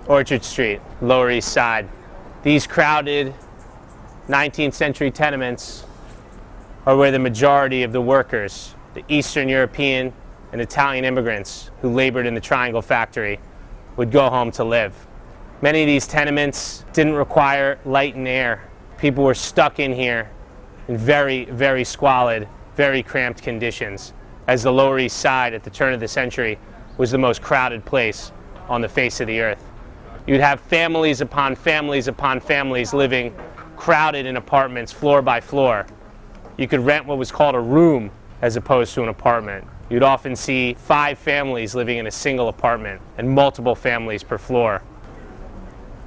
Orchard Street, Lower East Side. These crowded 19th century tenements are where the majority of the workers, the Eastern European and Italian immigrants who labored in the Triangle factory, would go home to live. Many of these tenements didn't require light and air. People were stuck in here in very, very squalid, very cramped conditions, as the Lower East Side at the turn of the century was the most crowded place on the face of the earth. You'd have families upon families upon families living crowded in apartments floor by floor. You could rent what was called a room as opposed to an apartment. You'd often see 5 families living in a single apartment and multiple families per floor.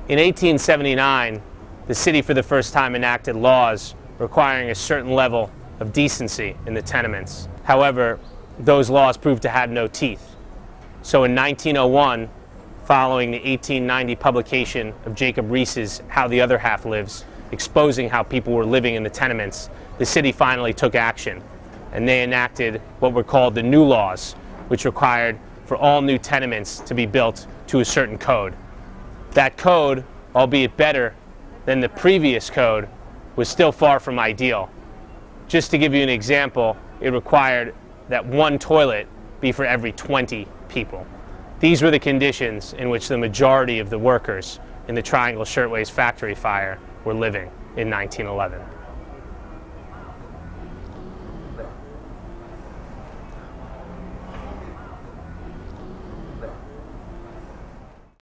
In 1879, the city for the first time enacted laws requiring a certain level of decency in the tenements. However, those laws proved to have no teeth. So in 1901, following the 1890 publication of Jacob Riis's How the Other Half Lives, exposing how people were living in the tenements, the city finally took action, and they enacted what were called the new laws, which required for all new tenements to be built to a certain code. That code, albeit better than the previous code, was still far from ideal. Just to give you an example, it required that 1 toilet be for every 20 people. These were the conditions in which the majority of the workers in the Triangle Shirtwaist factory fire were living in 1911.